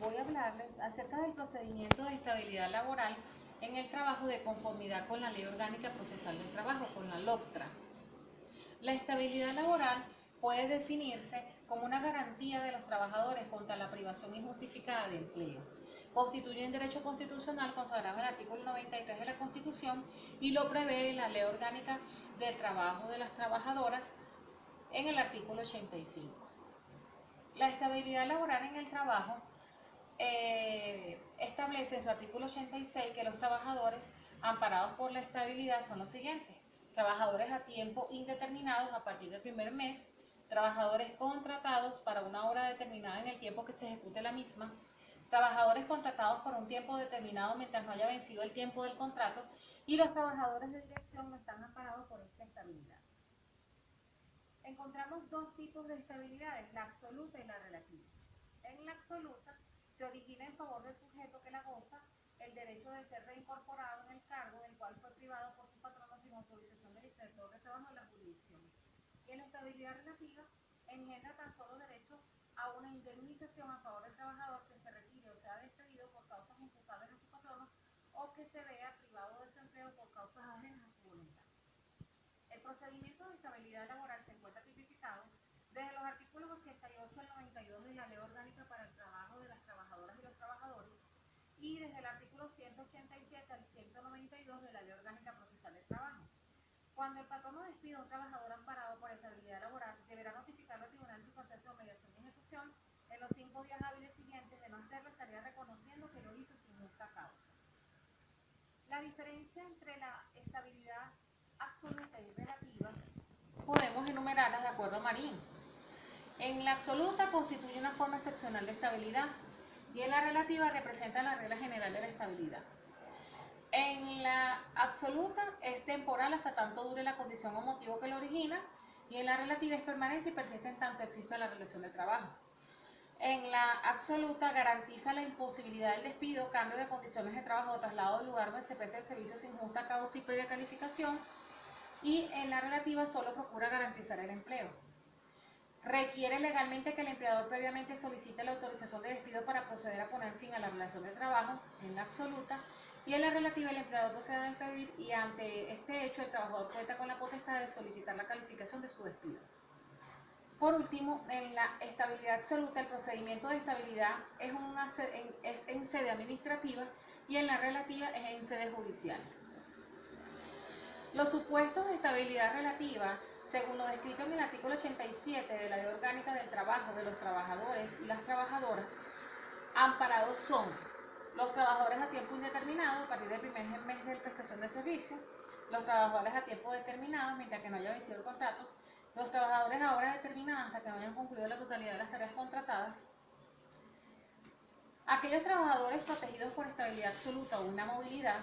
voy a hablarles acerca del procedimiento de estabilidad laboral en el trabajo de conformidad con la Ley Orgánica Procesal del Trabajo, con la LOCTRA. La estabilidad laboral puede definirse como una garantía de los trabajadores contra la privación injustificada de empleo. Constituye un derecho constitucional consagrado en el artículo 93 de la Constitución y lo prevé la Ley Orgánica del Trabajo de las Trabajadoras en el artículo 85. La estabilidad laboral en el trabajo establece en su artículo 86 que los trabajadores amparados por la estabilidad son los siguientes: trabajadores a tiempo indeterminado a partir del primer mes, trabajadores contratados para una hora determinada en el tiempo que se ejecute la misma, trabajadores contratados por un tiempo determinado mientras no haya vencido el tiempo del contrato, y los trabajadores de dirección no están amparados por esta estabilidad. Encontramos dos tipos de estabilidades, la absoluta y la relativa. En la absoluta se origina en favor del sujeto que la goza el derecho de ser reincorporado en el cargo del cual fue privado por su patrono sin autorización del inspector de trabajo de la jurisdicción. Y en la estabilidad relativa engendra tan solo derecho a una indemnización a favor del trabajador que se retire o sea despedido por causas imputables a su patrono o que se vea privado de su empleo por causas ajenas a su voluntad. El procedimiento de estabilidad laboral se encuentra tipificado desde los artículos 88 al 92 de la Ley Orgánica para el Trabajo de las Trabajadoras y los Trabajadores y desde el artículo 187 al 192 de la Ley Orgánica Procesal del Trabajo. Cuando el patrono despide a un trabajador amparado por estabilidad laboral, deberá notificarlo al tribunal su proceso de mediación y ejecución en los 5 días hábiles siguientes. De no hacerlo, estaría reconociendo que lo hizo sin justa causa. La diferencia entre la estabilidad absoluta y relativa podemos enumerarlas de acuerdo a Marín. En la absoluta constituye una forma excepcional de estabilidad y en la relativa representa la regla general de la estabilidad. En la absoluta es temporal hasta tanto dure la condición o motivo que lo origina, y en la relativa es permanente y persiste en tanto exista la relación de trabajo. En la absoluta garantiza la imposibilidad del despido, cambio de condiciones de trabajo o traslado del lugar donde se preste el servicio sin justa causa y previa calificación, y en la relativa solo procura garantizar el empleo. Requiere legalmente que el empleador previamente solicite la autorización de despido para proceder a poner fin a la relación de trabajo, en la absoluta, y en la relativa el empleador procede a despedir y ante este hecho el trabajador cuenta con la potestad de solicitar la calificación de su despido. Por último, en la estabilidad absoluta el procedimiento de estabilidad es en sede administrativa y en la relativa es en sede judicial. Los supuestos de estabilidad relativa, según lo descrito en el artículo 87 de la Ley Orgánica del Trabajo de los Trabajadores y las Trabajadoras, amparados son los trabajadores a tiempo indeterminado a partir del primer mes de prestación de servicio, los trabajadores a tiempo determinado mientras que no haya vencido el contrato, los trabajadores a hora determinada hasta que no hayan concluido la totalidad de las tareas contratadas, aquellos trabajadores protegidos por estabilidad absoluta o una movilidad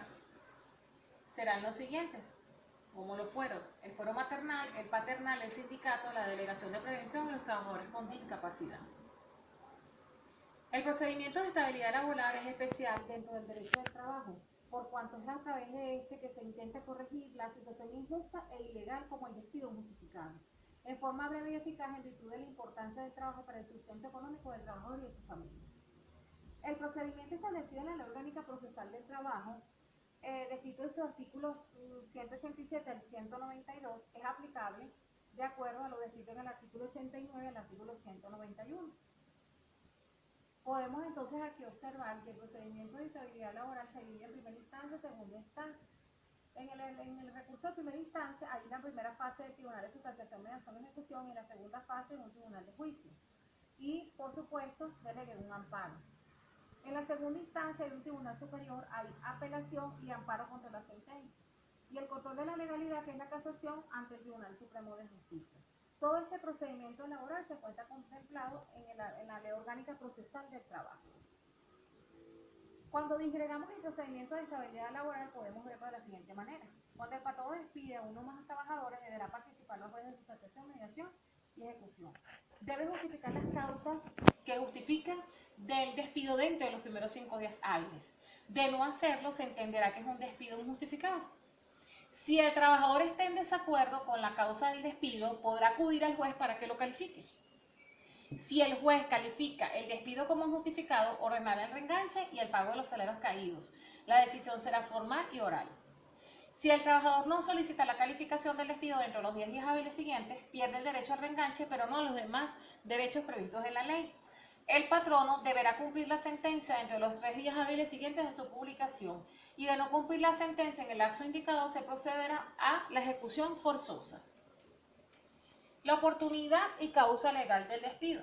serán los siguientes, como los fueros: el fuero maternal, el paternal, el sindicato, la delegación de prevención y los trabajadores con discapacidad. El procedimiento de estabilidad laboral es especial dentro del derecho del trabajo, por cuanto es a través de este que se intenta corregir la situación injusta e ilegal como el despido injustificado, en forma breve y eficaz en virtud de la importancia del trabajo para el sustento económico del trabajador y de su familia. El procedimiento establecido en la Ley Orgánica Procesal del Trabajo, descrito en sus artículos 187 al 192, es aplicable de acuerdo a lo descrito en el artículo 89 y el artículo 191. Podemos entonces aquí observar que el procedimiento de estabilidad laboral se divide en primera instancia y segunda instancia. En el recurso de primera instancia hay una primera fase de tribunal de sustanciación, mediación y ejecución, y en la segunda fase un tribunal de juicio. Y, por supuesto, delegue un amparo. En la segunda instancia hay un tribunal superior, hay apelación y amparo contra la sentencia. Y el control de la legalidad, que es la casación, ante el Tribunal Supremo de Justicia. Todo este procedimiento laboral se encuentra contemplado en la Ley Orgánica Procesal del Trabajo. Cuando disgregamos el procedimiento de estabilidad laboral podemos verlo de la siguiente manera. Cuando el patrono despide a uno más trabajadores, deberá participar los jueces de sustanciación, mediación y ejecución. Debe justificar las causas que justifican del despido dentro de los primeros 5 días hábiles. De no hacerlo, se entenderá que es un despido injustificado. Si el trabajador está en desacuerdo con la causa del despido, podrá acudir al juez para que lo califique. Si el juez califica el despido como injustificado, ordenará el reenganche y el pago de los salarios caídos. La decisión será formal y oral. Si el trabajador no solicita la calificación del despido dentro de los 10 días hábiles siguientes, pierde el derecho al reenganche, pero no los demás derechos previstos en la ley. El patrono deberá cumplir la sentencia entre los 3 días hábiles siguientes de su publicación, y de no cumplir la sentencia en el lapso indicado se procederá a la ejecución forzosa. La oportunidad y causa legal del despido.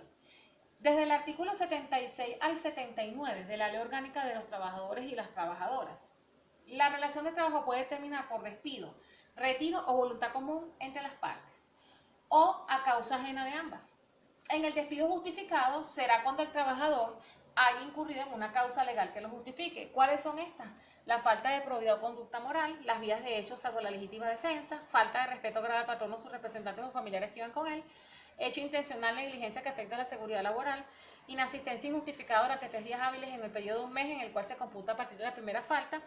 Desde el artículo 76 al 79 de la Ley Orgánica de los Trabajadores y las Trabajadoras, la relación de trabajo puede terminar por despido, retiro o voluntad común entre las partes, o a causa ajena de ambas. En el despido justificado será cuando el trabajador haya incurrido en una causa legal que lo justifique. ¿Cuáles son estas? La falta de probidad o conducta moral, las vías de hecho salvo la legítima defensa, falta de respeto grave al patrono, sus representantes o familiares que iban con él, hecho intencional, negligencia que afecta a la seguridad laboral, inasistencia injustificada durante 3 días hábiles en el periodo de un mes en el cual se computa a partir de la primera falta,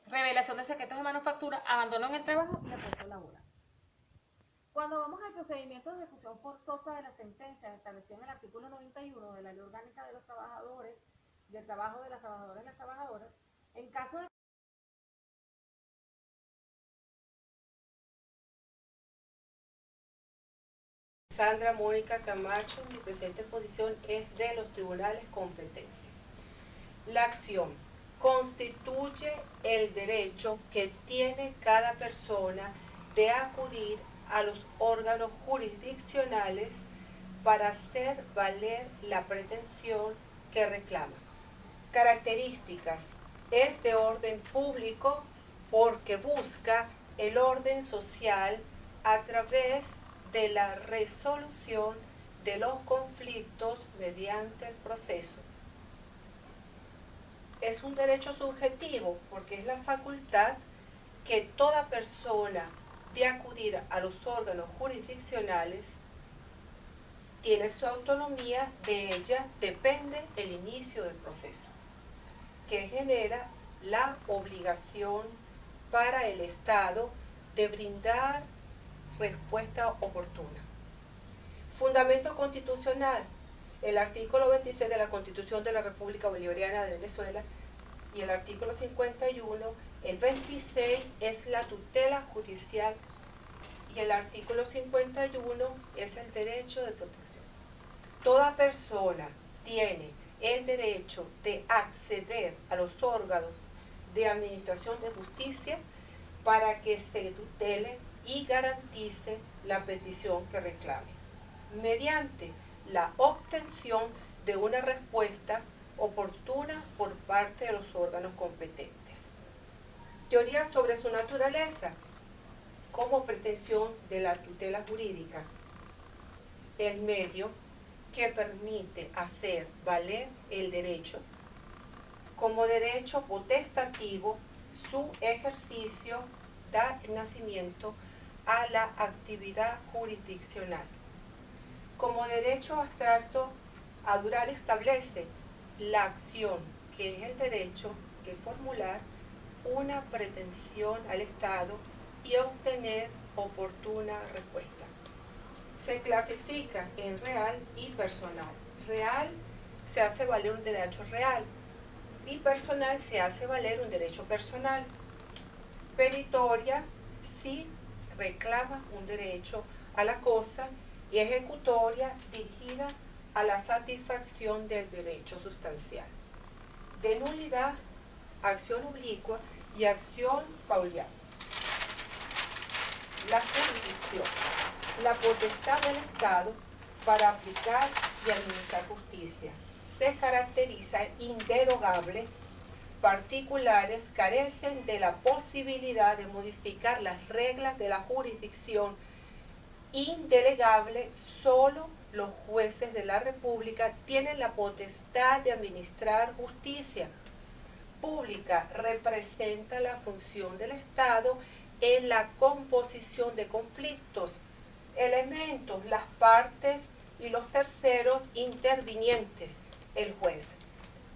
revelación de secretos de manufactura, abandono en el trabajo y reposo laboral. Cuando vamos al procedimiento de ejecución forzosa de la sentencia establecida en el artículo 91 de la Ley Orgánica de los Trabajadores, del Trabajo de las Trabajadoras y las Trabajadoras, en caso de Sandra Mónica Camacho, mi presente posición es de los tribunales competentes. La acción constituye el derecho que tiene cada persona de acudir a los órganos jurisdiccionales para hacer valer la pretensión que reclama. Características: es de orden público porque busca el orden social a través de la resolución de los conflictos mediante el proceso. Es un derecho subjetivo porque es la facultad que toda persona de acudir a los órganos jurisdiccionales tiene su autonomía, de ella depende el inicio del proceso, que genera la obligación para el Estado de brindar respuesta oportuna. Fundamento constitucional: el artículo 26 de la Constitución de la República Bolivariana de Venezuela y el artículo 51, el 26 es la tutela judicial y el artículo 51 es el derecho de protección. Toda persona tiene el derecho de acceder a los órganos de administración de justicia para que se tutele y garantice la petición que reclame, mediante la obtención de una respuesta oportuna por parte de los órganos competentes. Teoría sobre su naturaleza. Como pretensión de la tutela jurídica, el medio que permite hacer valer el derecho. Como derecho potestativo, su ejercicio da nacimiento a la actividad jurisdiccional. Como derecho abstracto, Adular establece la acción, que es el derecho de formular una pretensión al Estado y obtener oportuna respuesta. Se clasifica en real y personal. Real se hace valer un derecho real y personal se hace valer un derecho personal. Peritoria si reclama un derecho a la cosa y ejecutoria dirigida a la satisfacción del derecho sustancial. De nulidad, acción oblicua y acción pauliana. La jurisdicción, la potestad del Estado para aplicar y administrar justicia, se caracteriza inderogable. Particulares carecen de la posibilidad de modificar las reglas de la jurisdicción. Indelegable, solo los jueces de la República tienen la potestad de administrar justicia. Pública, representa la función del Estado en la composición de conflictos. Elementos, las partes y los terceros intervinientes, el juez.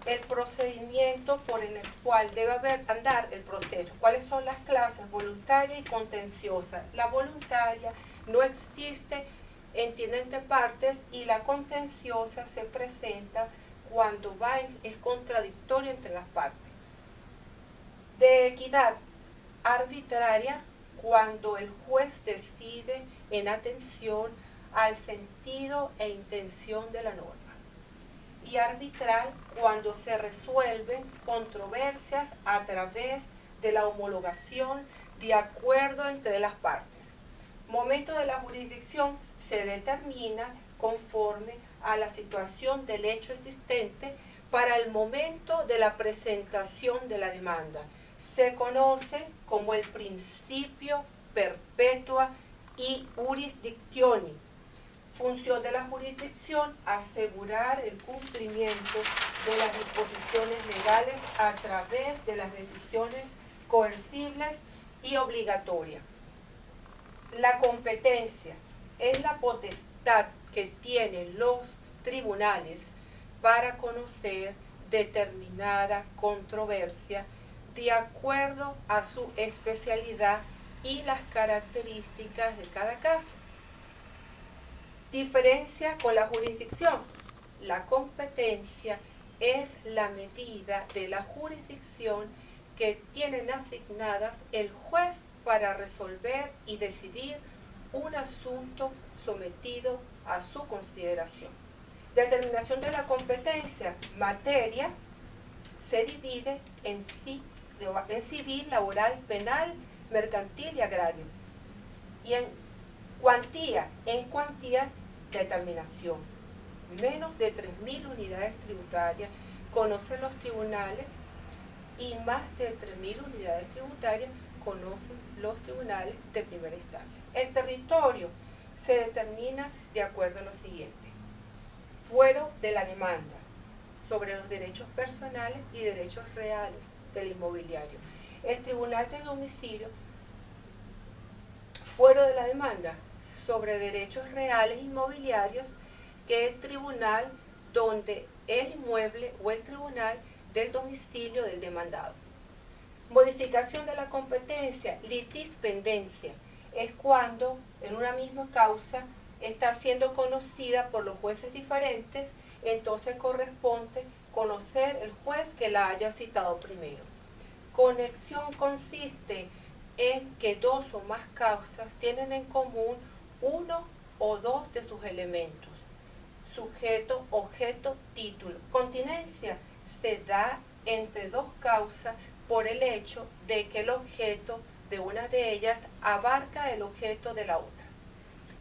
El procedimiento por el cual debe andar el proceso. ¿Cuáles son las clases? Voluntaria y contenciosa. La voluntaria no existe entiende entre partes, y la contenciosa se presenta cuando es contradictorio entre las partes. De equidad arbitraria, cuando el juez decide en atención al sentido e intención de la norma. Y arbitral, cuando se resuelven controversias a través de la homologación de acuerdo entre las partes. Momento de la jurisdicción se determina conforme a la situación del hecho existente para el momento de la presentación de la demanda. Se conoce como el principio perpetua y jurisdictioni. Función de la jurisdicción: asegurar el cumplimiento de las disposiciones legales a través de las decisiones coercibles y obligatorias. La competencia es la potestad que tienen los tribunales para conocer determinada controversia de acuerdo a su especialidad y las características de cada caso. Diferencia con la jurisdicción. La competencia es la medida de la jurisdicción que tienen asignadas el juez para resolver y decidir un asunto sometido a su consideración. Determinación de la competencia. Materia se divide en civil, laboral, penal, mercantil y agrario. Y en cuantía, determinación. Menos de 3.000 unidades tributarias conocen los tribunales, y más de 3.000 unidades tributarias conocen los tribunales de primera instancia. El territorio se determina de acuerdo a lo siguiente: fuero de la demanda, sobre los derechos personales y derechos reales del inmobiliario. El tribunal de domicilio, fuero de la demanda, sobre derechos reales inmobiliarios, que es el tribunal donde el inmueble o el tribunal del domicilio del demandado. Modificación de la competencia, litispendencia, es cuando en una misma causa está siendo conocida por los jueces diferentes, entonces corresponde conocer el juez que la haya citado primero. Conexión consiste en que dos o más causas tienen en común uno o dos de sus elementos: sujeto, objeto, título. Continencia se da entre dos causas por el hecho de que el objeto de una de ellas abarca el objeto de la otra.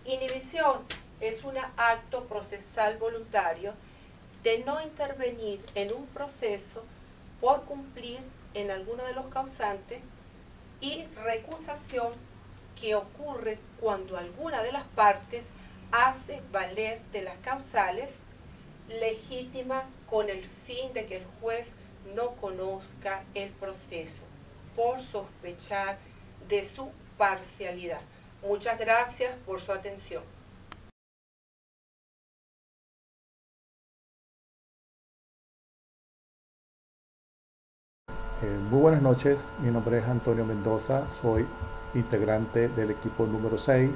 Inhibición es un acto procesal voluntario de no intervenir en un proceso por cumplir en alguno de los causantes, y recusación, que ocurre cuando alguna de las partes hace valer de las causales legítima con el fin de que el juez no conozca el proceso, por sospechar de su parcialidad. Muchas gracias por su atención. Muy buenas noches, mi nombre es Antonio Mendoza, soy integrante del equipo número 6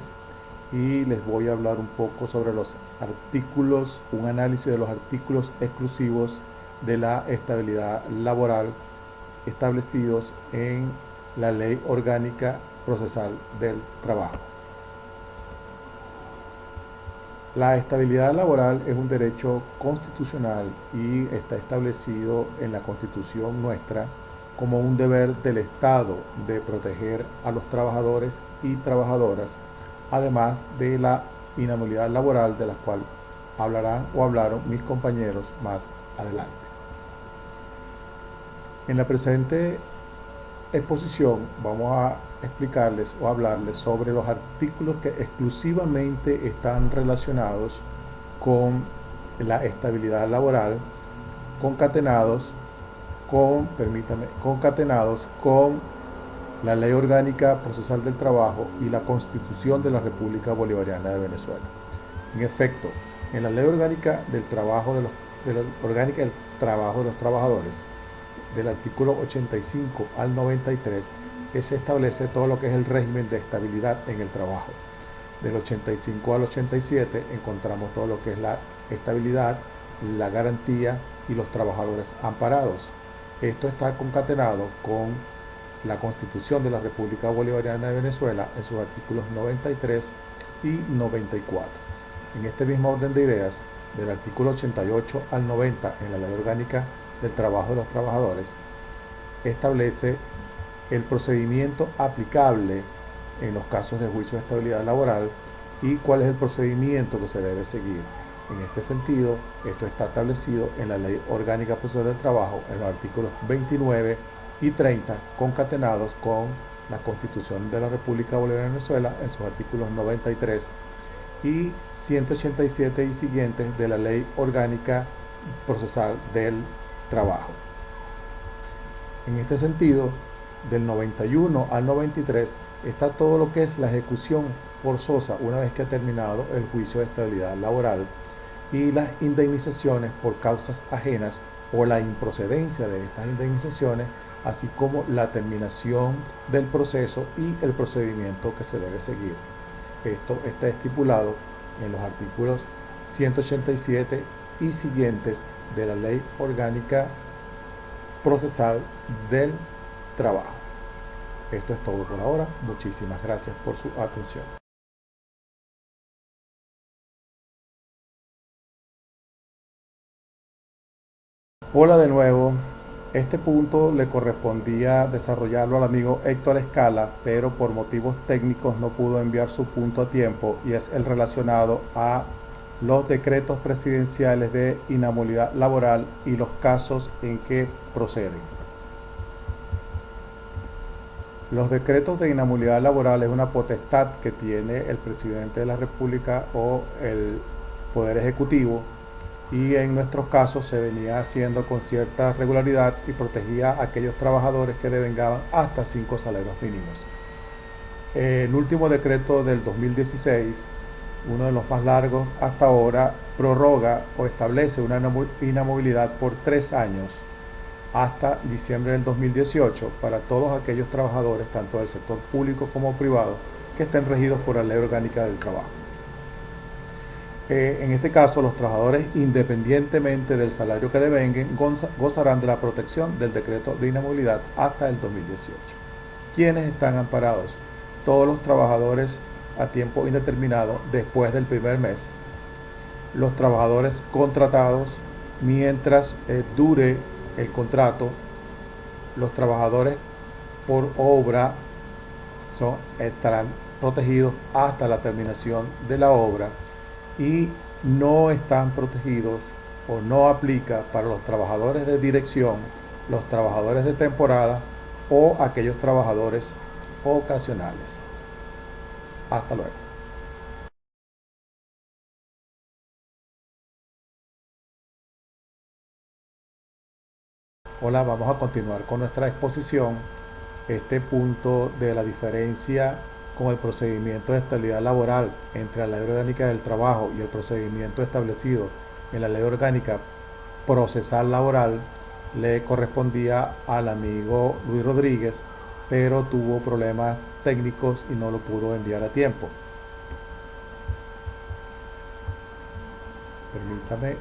y les voy a hablar un poco sobre los artículos, un análisis de los artículos exclusivos de la estabilidad laboral establecidos en la Ley Orgánica Procesal del Trabajo. La estabilidad laboral es un derecho constitucional y está establecido en la Constitución nuestra como un deber del Estado de proteger a los trabajadores y trabajadoras, además de la inhabilidad laboral, de la cual hablarán o hablaron mis compañeros más adelante. En la presente exposición vamos a explicarles o hablarles sobre los artículos que exclusivamente están relacionados con la estabilidad laboral, concatenados con la Ley Orgánica Procesal del Trabajo y la Constitución de la República Bolivariana de Venezuela. En efecto, en la Ley Orgánica del Trabajo de los Trabajadores, del artículo 85 al 93, que se establece todo lo que es el régimen de estabilidad en el trabajo. Del 85 al 87 encontramos todo lo que es la estabilidad, la garantía y los trabajadores amparados. Esto está concatenado con la Constitución de la República Bolivariana de Venezuela en sus artículos 93 y 94. En este mismo orden de ideas, del artículo 88 al 90 en la Ley Orgánica del Trabajo de los Trabajadores, establece el procedimiento aplicable en los casos de juicio de estabilidad laboral y cuál es el procedimiento que se debe seguir. En este sentido, esto está establecido en la Ley Orgánica Procesal del Trabajo en los artículos 29 y 30, concatenados con la Constitución de la República Bolivariana de Venezuela en sus artículos 93 y 187 y siguientes de la Ley Orgánica Procesal del Trabajo. En este sentido, del 91 al 93 está todo lo que es la ejecución forzosa una vez que ha terminado el juicio de estabilidad laboral y las indemnizaciones por causas ajenas o la improcedencia de estas indemnizaciones, así como la terminación del proceso y el procedimiento que se debe seguir. Esto está estipulado en los artículos 187 y siguientes de la Ley Orgánica Procesal del Trabajo. Esto es todo por ahora. Muchísimas gracias por su atención. Hola de nuevo. Este punto le correspondía desarrollarlo al amigo Héctor Escala, pero por motivos técnicos no pudo enviar su punto a tiempo, y es el relacionado a los decretos presidenciales de inhabilidad laboral y los casos en que proceden. Los decretos de inhabilidad laboral es una potestad que tiene el presidente de la República o el Poder Ejecutivo, y en nuestros casos se venía haciendo con cierta regularidad y protegía a aquellos trabajadores que devengaban hasta 5 salarios mínimos. El último decreto del 2016, uno de los más largos hasta ahora, prorroga o establece una inhabilidad por 3 años hasta diciembre del 2018 para todos aquellos trabajadores, tanto del sector público como privado, que estén regidos por la Ley Orgánica del Trabajo. En este caso, los trabajadores, independientemente del salario que devenguen, gozarán de la protección del decreto de inhabilidad hasta el 2018. ¿Quiénes están amparados? Todos los trabajadores a tiempo indeterminado después del primer mes, los trabajadores contratados mientras dure el contrato, los trabajadores por obra estarán protegidos hasta la terminación de la obra, y no están protegidos o no aplica para los trabajadores de dirección, los trabajadores de temporada o aquellos trabajadores ocasionales. Hasta luego. Hola, vamos a continuar con nuestra exposición. Este punto de la diferencia con el procedimiento de estabilidad laboral entre la Ley Orgánica del Trabajo y el procedimiento establecido en la Ley Orgánica Procesal Laboral le correspondía al amigo Luis Rodríguez, pero tuvo problemas técnicos y no lo pudo enviar a tiempo. Permítame.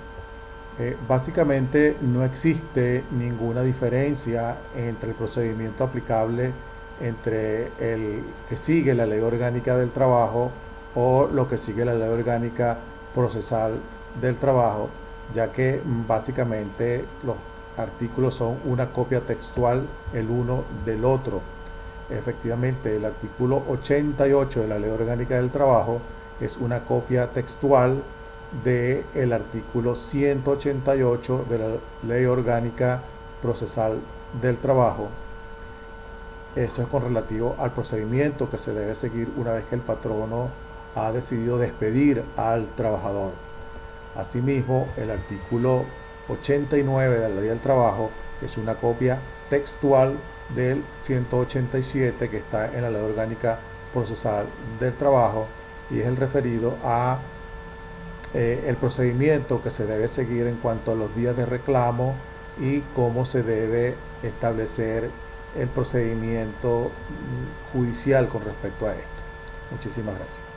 Básicamente no existe ninguna diferencia entre el procedimiento aplicable entre el que sigue la Ley Orgánica del Trabajo o lo que sigue la Ley Orgánica Procesal del Trabajo, ya que básicamente los artículos son una copia textual el uno del otro. Efectivamente, el artículo 88 de la Ley Orgánica del Trabajo es una copia textual del artículo 188 de la Ley Orgánica Procesal del Trabajo. Eso es con relativo al procedimiento que se debe seguir una vez que el patrono ha decidido despedir al trabajador. Asimismo, el artículo 89 de la Ley del Trabajo es una copia textual del 187 que está en la Ley Orgánica Procesal del Trabajo, y es el referido a el procedimiento que se debe seguir en cuanto a los días de reclamo y cómo se debe establecer el procedimiento judicial con respecto a esto. Muchísimas gracias.